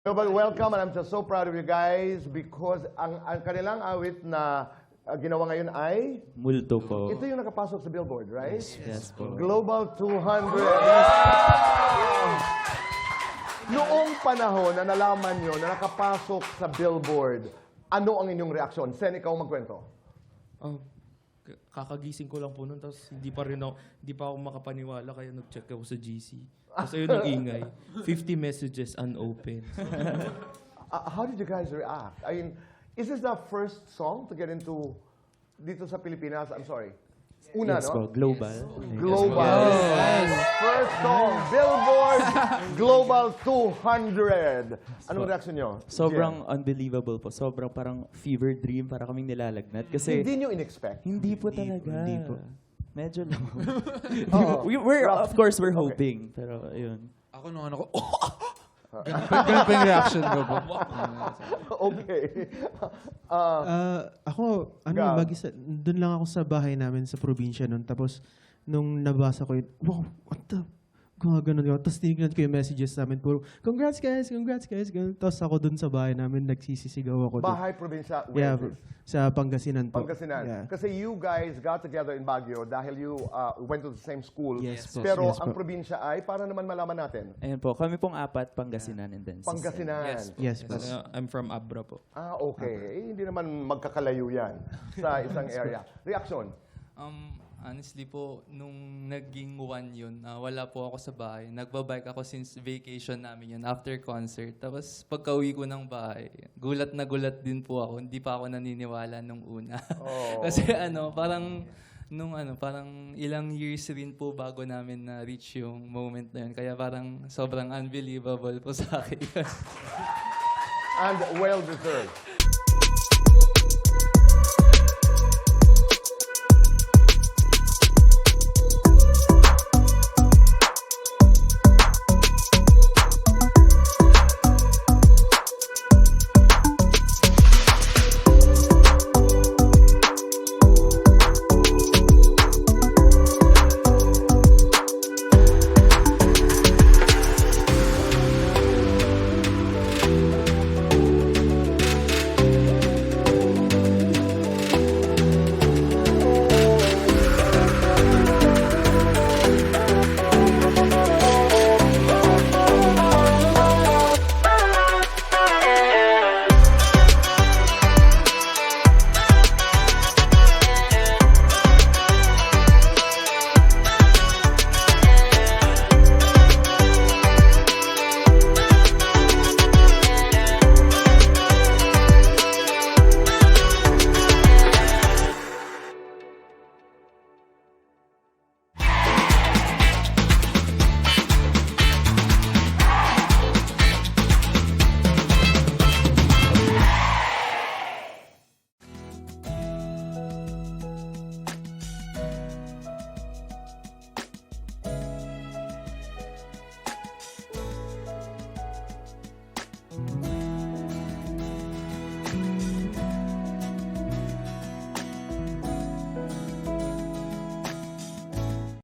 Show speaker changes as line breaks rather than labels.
But welcome, and I'm just so proud of you guys because ang kanilang awit na ginawa ngayon ay
Multo po.
ito yung nakapasok sa Billboard, right?
Yes po.
Global 200. Noong panahon na nalaman nyo na nakapasok sa Billboard, ano ang inyong reaksyon? Sen, ikaw magkwento.
Kakagising ko lang po nun, tapos hindi pa ako makapaniwala, kaya nag-check ako sa GC. Tapos ayun ang ingay. 50 messages unopened.
How did you guys react? I mean, is this the first song to get into dito sa Pilipinas? I'm sorry. Una,
Yes
no?
po, global.
Global. First song, Billboard Global 200. Anong reaction nyo?
Sobrang unbelievable po. Sobrang parang fever dream para kaming nilalagnat. Kasi
Hindi nyo in-expect?
hindi po talaga.
Hindi po.
Medyo lang.
Oo.
Of course, we're hoping. Pero, ayun.
Ako nung ano ko, ganun pa yung reaction ko po.
Okay.
Ako,
Gab.
mag-isa, doon lang ako sa bahay namin sa probinsya noon. Tapos, nung nabasa ko yun, wow, what the? Gano'n yun. Tapos tinignan ko yung messages namin. Puro, congrats guys, congrats guys. Ganun. Tapos ako doon sa bahay namin, nagsisisigaw ako. Doon.
Bahay, probinsya,
Yeah,
where is this?
sa Pangasinan po.
Pangasinan.
Yeah.
Kasi you guys got together in Baguio dahil you went to the same school.
Yes po.
Pero
Yes
ang
po.
probinsya ay, para naman malaman natin,
Ayun po, kami pong apat, Pangasinan and then
Pangasinan.
Yes po.
I'm from Abra po.
Okay. Eh, hindi naman magkakalayo yan sa isang area. Reaction?
Honestly po, nung naging one yun, wala po ako sa bahay. Nagbabike ako since vacation namin yun, after concert. Tapos pagka-uwi ko ng bahay, gulat na gulat din po ako. Hindi pa ako naniniwala nung una.
Oh.
Kasi parang ilang years rin po bago namin na-reach yung moment na yun. Kaya parang sobrang unbelievable po sa akin.
And well-deserved.